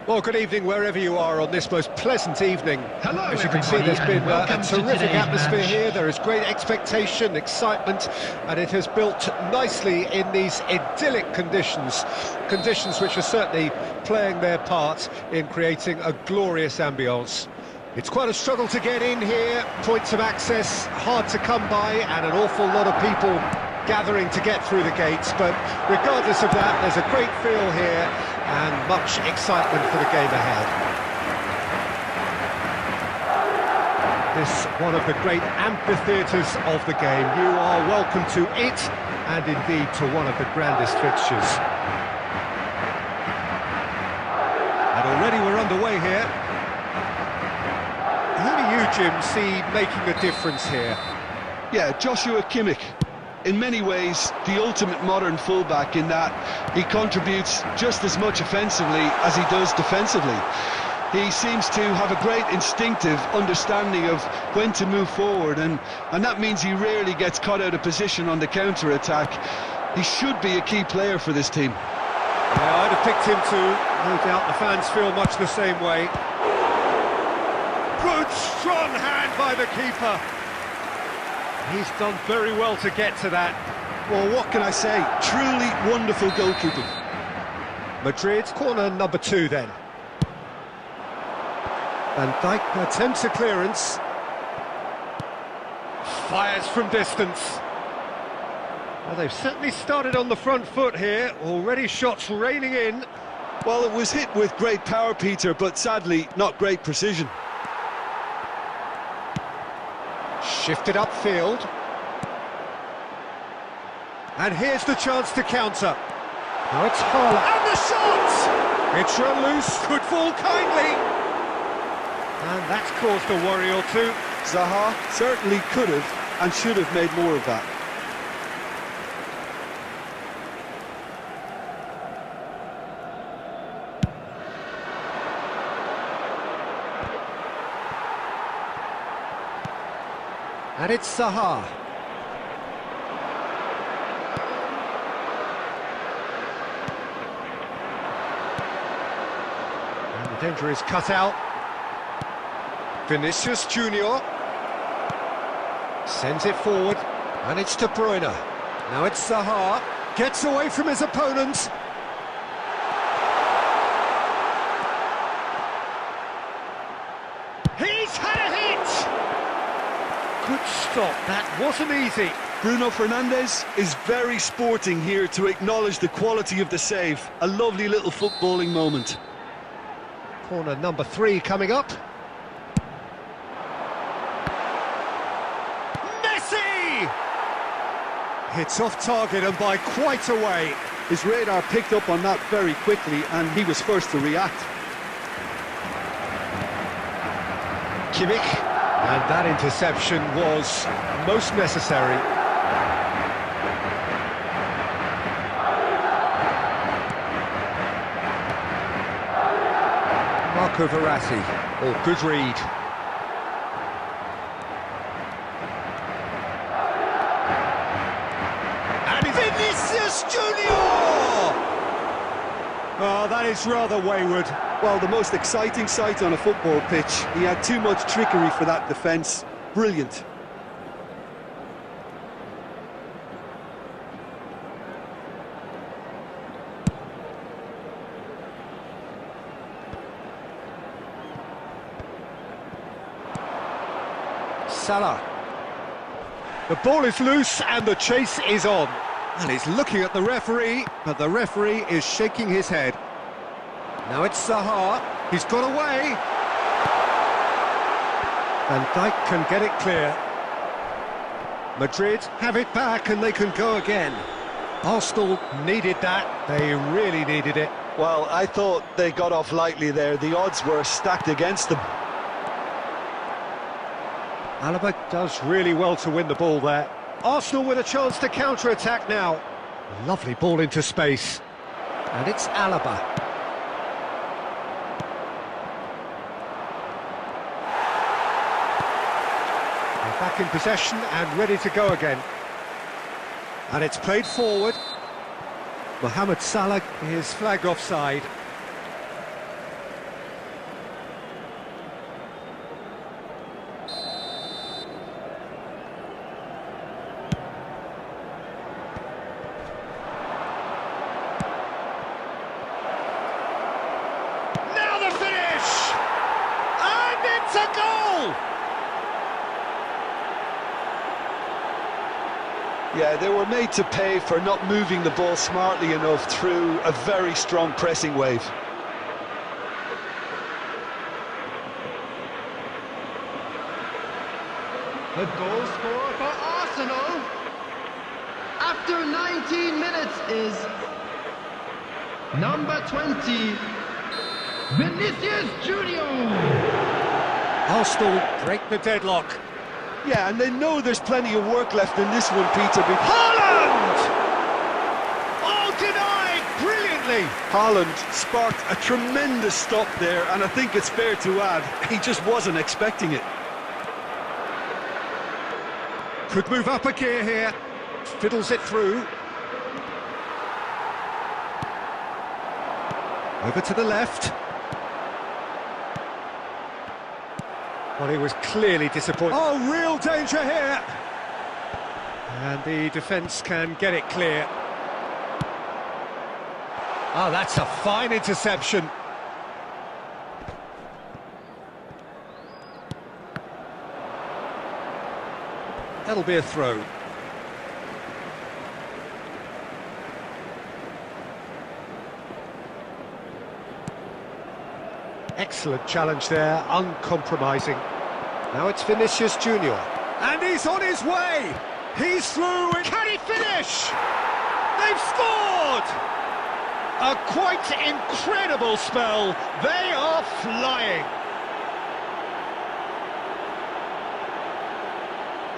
Well, good evening wherever you are on this most pleasant evening. Hello, As you can see, everybody, there's been and welcome a to terrific today's atmosphere match. here. There is great expectation, excitement, and it has built nicely in these idyllic conditions. Conditions which are certainly playing their part in creating a glorious ambience. It's quite a struggle to get in here, points of access hard to come by, and an awful lot of people gathering to get through the gates, but regardless of that, there's a great feel here and much excitement for the game ahead. This one of the great amphitheatres of the game. You are welcome to it, and indeed to one of the grandest fixtures. And already we're underway here. Who do you, Jim, see making a difference here? Yeah, Joshua Kimmich. In many ways, the ultimate modern fullback in that he contributes just as much offensively as he does defensively. He seems to have a great instinctive understanding of when to move forward, and that means he rarely gets caught out of position on the counter-attack. He should be a key player for this team. Yeah, I'd have picked him too. No doubt the fans feel much the same way. Good, strong hand by the keeper. He's done very well to get to that. Well, what can I say? Truly wonderful goalkeeping. Madrid, corner number 2 then. Van Dijk attempts a clearance. Fires from distance. Well, they've certainly started on the front foot here. Already shots raining in. Well, it was hit with great power, Peter, but sadly, not great precision. Shifted upfield. And here's the chance to counter. Now it's Haaland. And the shot! It's run loose, could fall kindly. And that's caused a worry or two. Zaha certainly could have and should have made more of that. And it's Zaha. And the danger is cut out. Vinicius Junior sends it forward, and it's De Bruyne. Now it's Zaha, gets away from his opponent. He's had a hit! Good stop, that wasn't easy. Bruno Fernandes is very sporting here to acknowledge the quality of the save. A lovely little footballing moment. Corner number 3 coming up. Hits off target and by quite a way. His radar picked up on that very quickly and he was first to react. Kimmich, and that interception was most necessary. Marco Verratti, oh, good read. Vinicius Junior! Oh, that is rather wayward. Well, the most exciting sight on a football pitch. He had too much trickery for that defence. Brilliant. Salah. The ball is loose and the chase is on. And he's looking at the referee, but the referee is shaking his head. Now it's Zaha. He's got away. Van Dijk can get it clear. Madrid have it back and they can go again. Arsenal needed that. They really needed it. Well, I thought they got off lightly there. The odds were stacked against them. Alaba does really well to win the ball there. Arsenal with a chance to counter-attack now. Lovely ball into space. And it's Alaba. They're back in possession and ready to go again. And it's played forward. Mohamed Salah is flagged offside. Yeah, they were made to pay for not moving the ball smartly enough through a very strong pressing wave. The goal scorer for Arsenal after 19 minutes is number 20, Vinicius Junior. Arsenal break the deadlock. Yeah, and they know there's plenty of work left in this one, Peter. Haaland! Oh, denied brilliantly. Haaland sparked a tremendous stop there, and I think it's fair to add, he just wasn't expecting it. Could move up a gear here. Fiddles it through. Over to the left. Well, he was clearly disappointed. Oh, real danger here! And the defence can get it clear. Oh, that's a fine interception. That'll be a throw. Excellent challenge there, uncompromising. Now it's Vinicius Junior. And he's on his way! He's through! Can he finish? They've scored! A quite incredible spell. They are flying.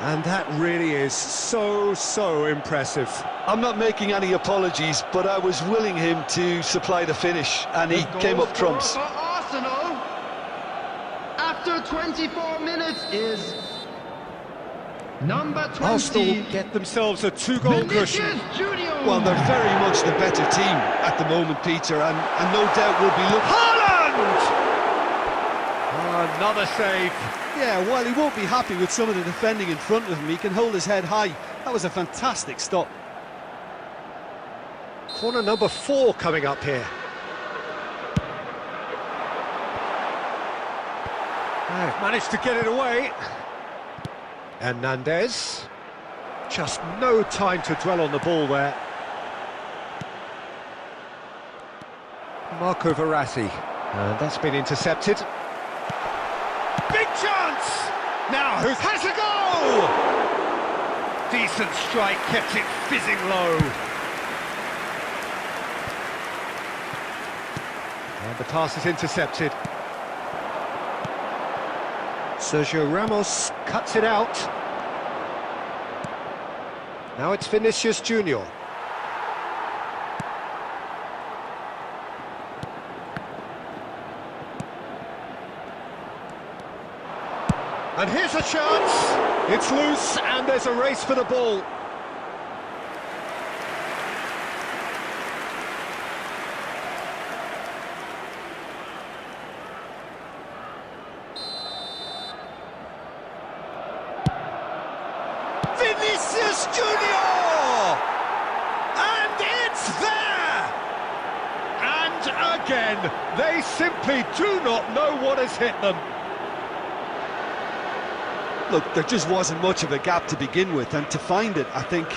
And that really is so impressive. I'm not making any apologies, but I was willing him to supply the finish, and he came up trumps. For Arsenal after 24 minutes is number 20. Arsenal get themselves a two-goal cushion. Junior. Well, they're very much the better team at the moment, Peter, and no doubt will be looking... Haaland! Oh, another save. Yeah, while he won't be happy with some of the defending in front of him, he can hold his head high. That was a fantastic stop. Corner number 4 coming up here. They've managed to get it away. Hernandez. Just no time to dwell on the ball there. Marco Verratti. And that's been intercepted. Big chance! Now who has a goal? Decent strike, kept it fizzing low. And the pass is intercepted. Sergio Ramos cuts it out. Now it's Vinicius Junior. And here's a chance. It's loose and there's a race for the ball. Vinicius Junior! And it's there! And again, they simply do not know what has hit them. Look, there just wasn't much of a gap to begin with, and to find it, I think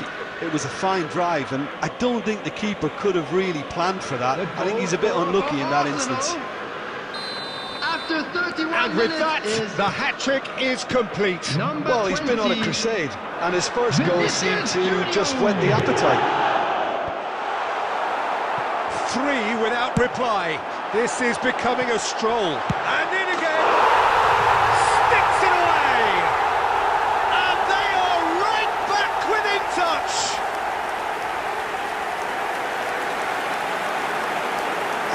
it was a fine drive, and I don't think the keeper could have really planned for that. I think he's a bit unlucky in that instance. After 31 And with minutes that, is the hat-trick is complete. number Well, he's been on a 20. crusade, and his first goal seemed Vinicius to Junior. just whet the appetite. 3 without reply. This is becoming a stroll. And in again. Sticks it away. And they are right back within touch.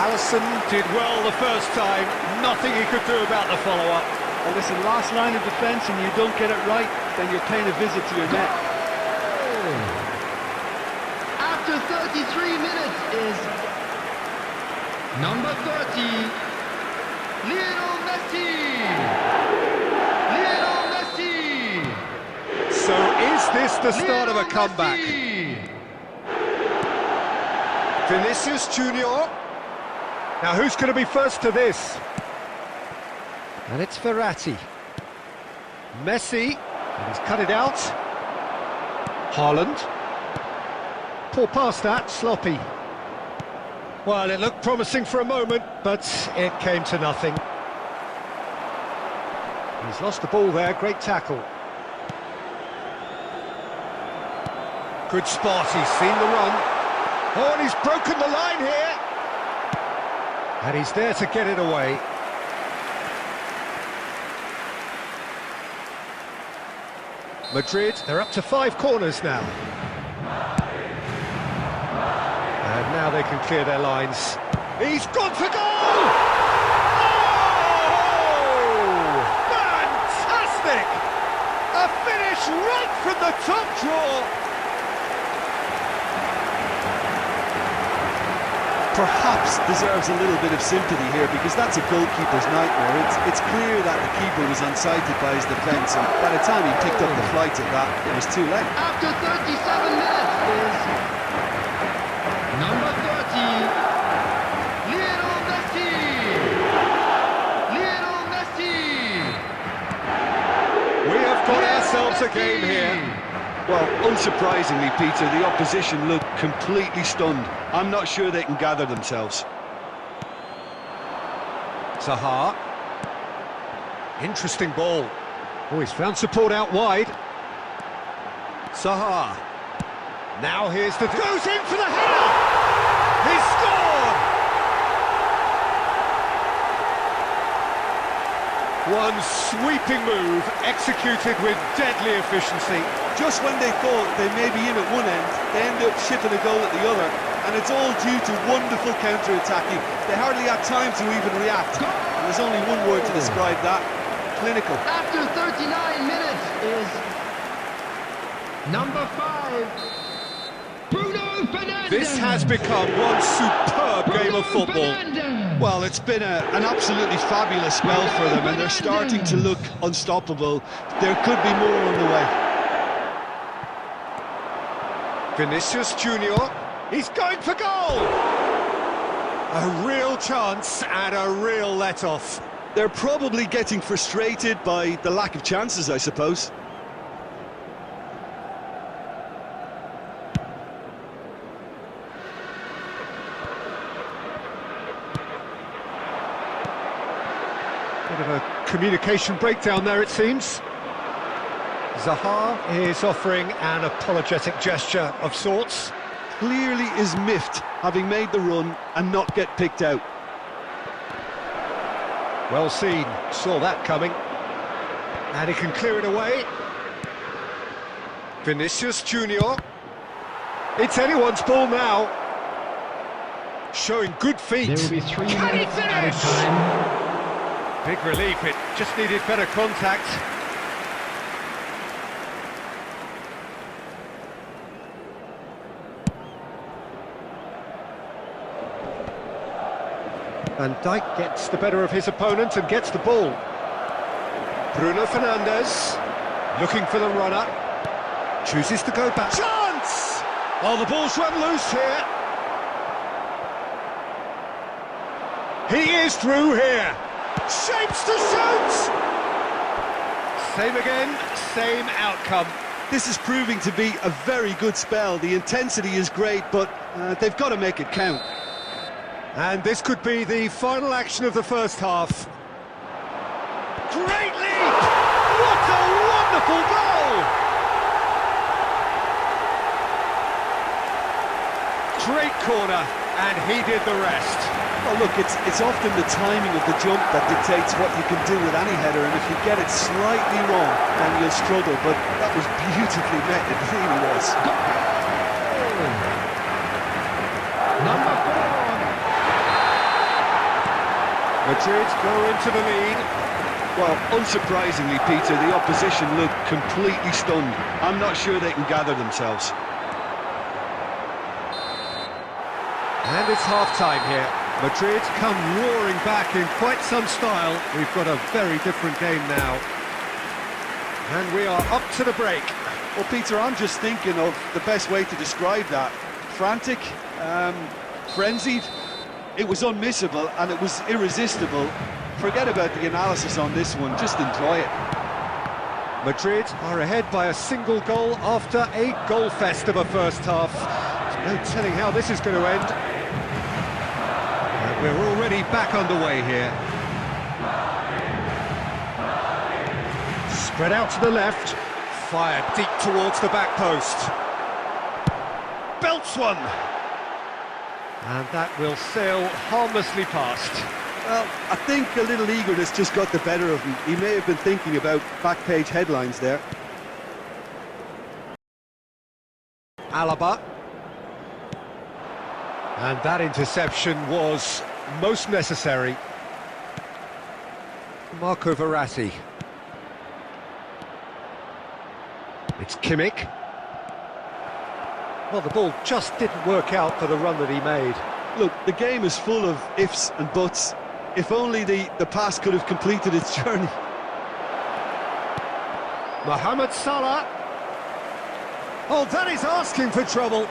Alisson did well the first time. Nothing he could do about the follow-up. Well, listen, last line of defence, and you don't get it right, then you're paying a visit to your net. After 33 minutes is number 30, Lionel Messi. Lionel Messi. So is this the start of a Lionel comeback? Messi. Vinicius Junior. Now who's going to be first to this? And it's Verratti. Messi. And he's cut it out. Haaland. Poor pass that, sloppy. Well, it looked promising for a moment, but it came to nothing. He's lost the ball there, great tackle. Good spot, he's seen the run. Oh, and he's broken the line here. And he's there to get it away. Madrid, they're up to 5 corners now. And now they can clear their lines. He's gone for goal! Oh! Fantastic! A finish right from the top draw. Perhaps deserves a little bit of sympathy here, because that's a goalkeeper's nightmare. It's clear that the keeper was unsighted by his defence, and by the time he picked up the flight of that, it was too late. After 37 minutes is number 30, Lionel Messi. Lionel Messi. We have got ourselves a game here. Well, unsurprisingly, Peter, the opposition look completely stunned. I'm not sure they can gather themselves. Zaha. Interesting ball. Oh, he's found support out wide. Zaha. Now here's the... Goes in for the header! He's scored! One sweeping move, executed with deadly efficiency. Just when they thought they may be in at one end, they end up shipping a goal at the other, and it's all due to wonderful counter-attacking. They hardly had time to even react. And there's only one word to describe that: clinical. After 39 minutes is number 5, Bruno Fernandes. This has become one superb game of football. Well, it's been an absolutely fabulous spell for them, and they're starting to look unstoppable. There could be more on the way. Vinicius Junior, he's going for goal! A real chance and a real let-off. They're probably getting frustrated by the lack of chances, I suppose. Bit of a communication breakdown there, it seems. Zaha is offering an apologetic gesture of sorts. Clearly is miffed, having made the run and not get picked out. Well seen, saw that coming. And he can clear it away. Vinicius Junior. It's anyone's ball now. Showing good feet. There will be 3 Can he minutes added finish? time. Big relief, it just needed better contact. Van Dijk gets the better of his opponent and gets the ball. Bruno Fernandes, looking for the runner. Chooses to go back. Chance! Oh, the ball's run loose here. He is through here. Shapes to shoot! Same again, same outcome. This is proving to be a very good spell. The intensity is great, but they've got to make it count. And this could be the final action of the first half. Great leap! What a wonderful goal! Great corner, and he did the rest. Well, look, it's often the timing of the jump that dictates what you can do with any header, and if you get it slightly wrong, then you'll struggle, but that was beautifully met, it really was. Number 4. Madrid go into the lead. Well, unsurprisingly, Peter, the opposition look completely stunned. I'm not sure they can gather themselves. And it's half-time here. Madrid come roaring back in quite some style. We've got a very different game now. And we are up to the break. Well, Peter, I'm just thinking of the best way to describe that. Frantic, frenzied. It was unmissable and it was irresistible. Forget about the analysis on this one, just enjoy it. Madrid are ahead by a single goal after a goal fest of a first half. It's No telling how this is going to end. And we're already back underway here. Spread out to the left. Fired deep towards the back post. Belts one. And that will sail harmlessly past. Well, I think a little eagerness just got the better of him. He may have been thinking about back-page headlines there. Alaba. And that interception was most necessary. Marco Verratti. It's Kimmich. Well, the ball just didn't work out for the run that he made. Look, the game is full of ifs and buts. If only the pass could have completed its journey. Mohamed Salah. Oh, that is asking for trouble.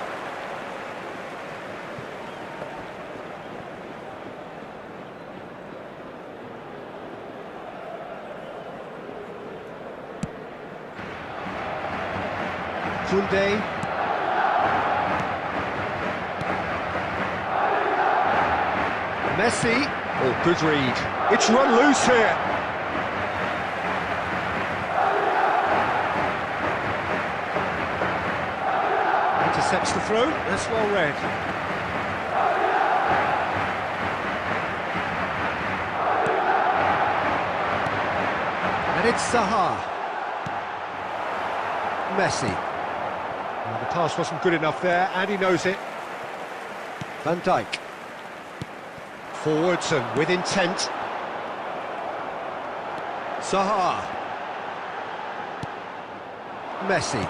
Koundé. Messi. Oh, good read. It's run loose here. Intercepts the throw. That's well read. And it's Zaha. Messi. Well, the pass wasn't good enough there, and he knows it. Van Dijk. Forwards and with intent. Zaha. Messi.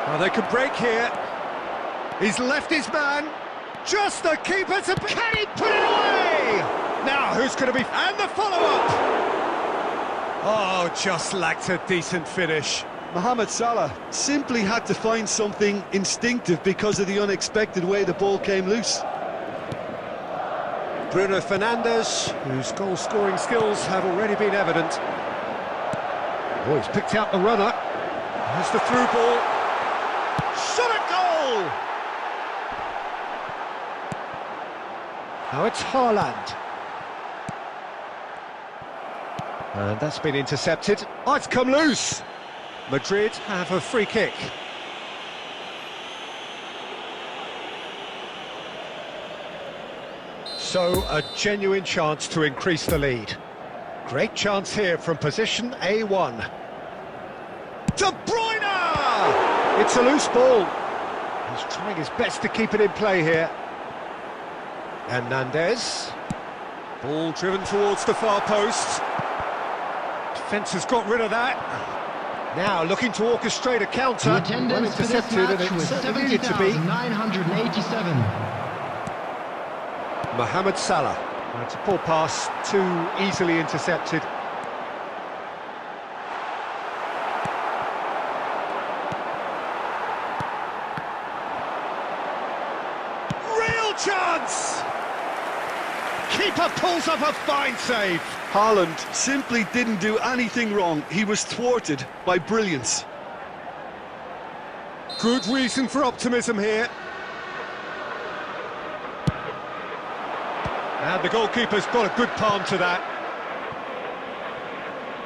Well, they could break here. He's left his man. Just the keeper to... Can he put it away? Now, who's going to be... And the follow-up! Oh, just lacked a decent finish. Mohamed Salah simply had to find something instinctive because of the unexpected way the ball came loose. Bruno Fernandes, whose goal-scoring skills have already been evident. Oh, he's picked out the runner. Here's the through ball. Shot a goal! Now it's Haaland. And that's been intercepted. Oh, it's come loose! Madrid have a free kick. So, a genuine chance to increase the lead. Great chance here from position A1. De Bruyne! It's a loose ball. He's trying his best to keep it in play here. Hernandez. Ball driven towards the far post. Defence has got rid of that. Now looking to orchestrate a counter. The attendance for this match was 70,987. Mohamed Salah. It's a poor pass, too easily intercepted. Real chance! Keeper pulls up a fine save. Haaland simply didn't do anything wrong. He was thwarted by brilliance. Good reason for optimism here. And the goalkeeper's got a good palm to that.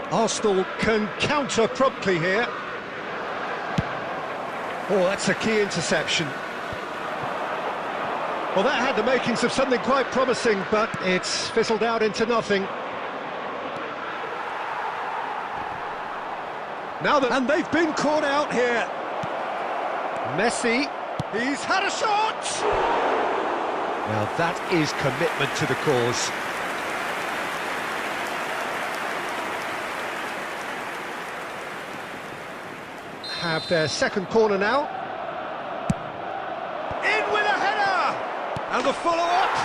Arsenal can counter promptly here. Oh, that's a key interception. Well, that had the makings of something quite promising, but it's fizzled out into nothing. Now that... And they've been caught out here. Messi, he's had a shot! Now that is commitment to the cause. Have their second corner now. In with a header! And the follow-up!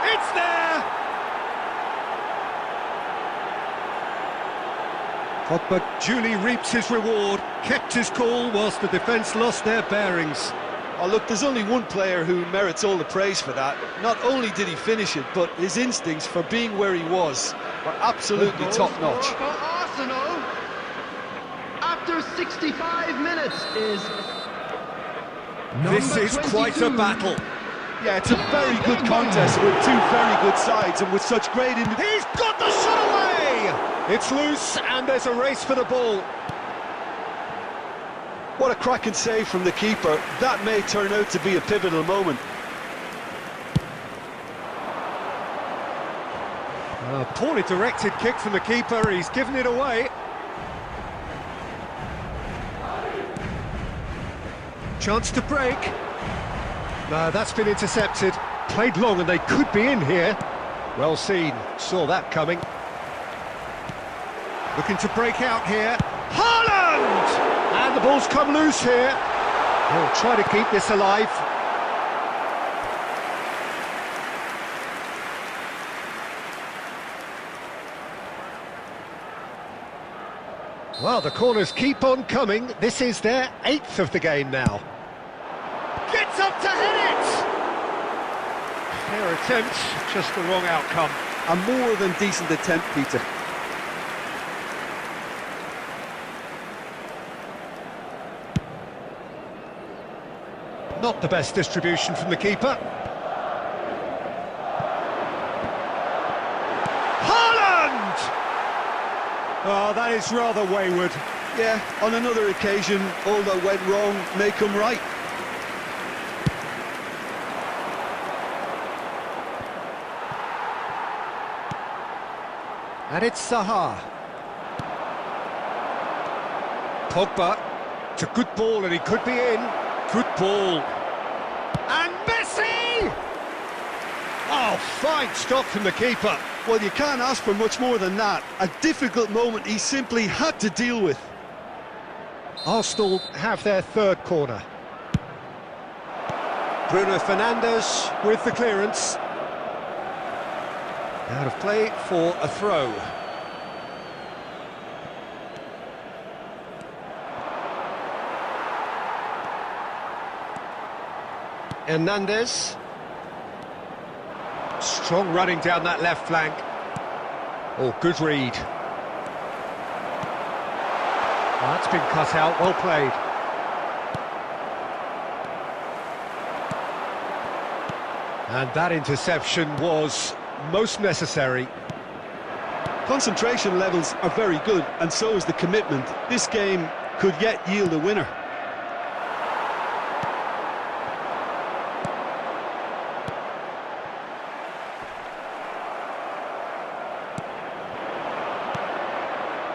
It's there! Pogba duly reaps his reward, kept his cool whilst the defence lost their bearings. Oh, look, there's only one player who merits all the praise for that. Not only did he finish it, but his instincts for being where he was were absolutely top-notch. For Arsenal, after 65 minutes is... This is quite a battle. Yeah, it's a very good contest with two very good sides and with such great... He's got the shot away! It's loose and there's a race for the ball. What a cracking save from the keeper. That may turn out to be a pivotal moment. A poorly directed kick from the keeper, he's given it away. Chance to break. No, that's been intercepted. Played long and they could be in here. Well seen, saw that coming. Looking to break out here. Haaland! And the ball's come loose here. He'll try to keep this alive. Well, the corners keep on coming. This is their 8th of the game now. Gets up to hit it! Fair attempt, just the wrong outcome. A more than decent attempt, Peter. Not the best distribution from the keeper. Haaland! Oh, that is rather wayward. Yeah, on another occasion, all that went wrong may come right. And it's Zaha. Pogba. It's a good ball and he could be in. Good ball. And Messi! Oh, fine stop from the keeper. Well, you can't ask for much more than that. A difficult moment he simply had to deal with. Arsenal have their 3rd corner. Bruno Fernandes with the clearance. Out of play for a throw. Hernandez. Strong running down that left flank. Oh, good read. Oh, that's been cut out, well played. And that interception was most necessary. Concentration levels are very good, and so is the commitment. This game could yet yield a winner.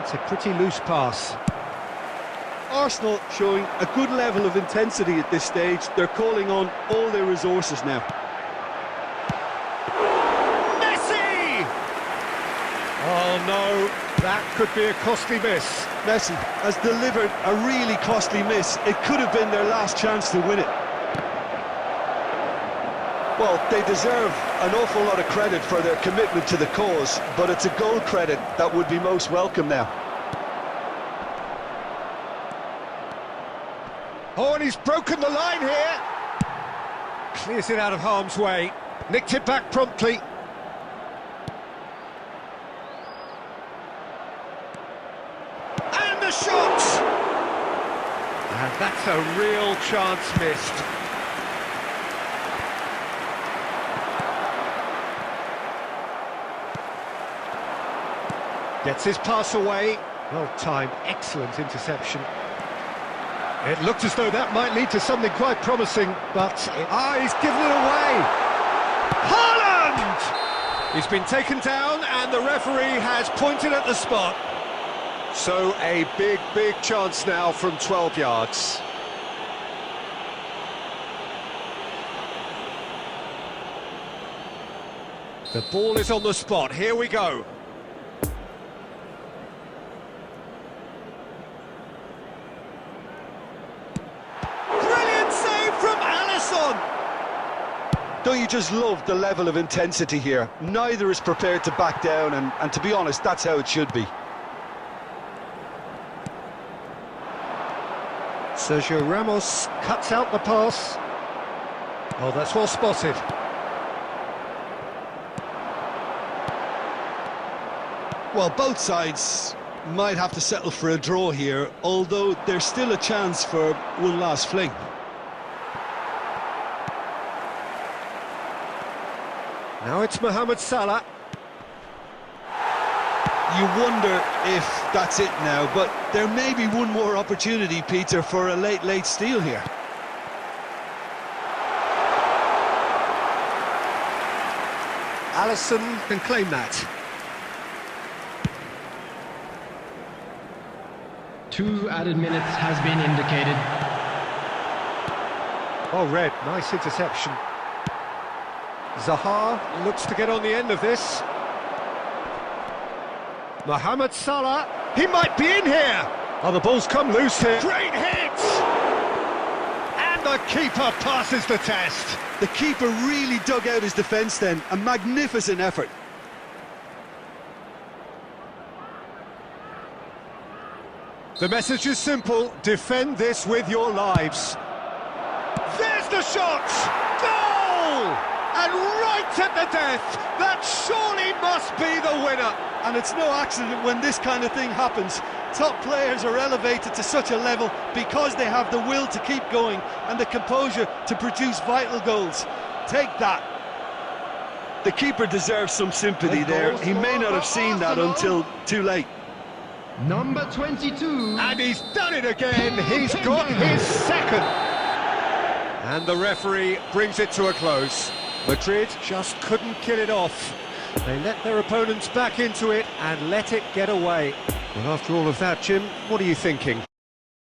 It's a pretty loose pass. Arsenal showing a good level of intensity at this stage. They're calling on all their resources now. Messi! Oh no, that could be a costly miss. Messi has delivered a really costly miss. It could have been their last chance to win it. Well, they deserve an awful lot of credit for their commitment to the cause, but it's a goal credit that would be most welcome now. Oh, and he's broken the line here. Clears it out of harm's way. Nicked it back promptly. And the shot! And that's a real chance missed. Gets his pass away. Well timed, excellent interception. It looked as though that might lead to something quite promising, but... he's given it away! Haaland! He's been taken down and the referee has pointed at the spot. So a big, big chance now from 12 yards. The ball is on the spot, here we go. Don't you just love the level of intensity here? Neither is prepared to back down, and to be honest, that's how it should be. Sergio Ramos cuts out the pass. Oh, that's well spotted. Well, both sides might have to settle for a draw here, although there's still a chance for one last fling. Now it's Mohamed Salah. You wonder if that's it now, but there may be one more opportunity, Peter, for a late steal here. Alisson can claim that. 2 added minutes has been indicated. Oh, Red, nice interception. Zaha looks to get on the end of this. Mohamed Salah, he might be in here! Oh, the ball's come loose here. Great hit! And the keeper passes the test. The keeper really dug out his defence then, a magnificent effort. The message is simple, defend this with your lives. There's the shot! Goal! And right at the death, that surely must be the winner. And it's no accident when this kind of thing happens. Top players are elevated to such a level because they have the will to keep going and the composure to produce vital goals. Take that. The keeper deserves some sympathy there. He may not have seen that until too late. Number 22. And he's done it again. He's got his second. And the referee brings it to a close. Madrid just couldn't kill it off. They let their opponents back into it and let it get away. Well, after all of that, Jim, what are you thinking?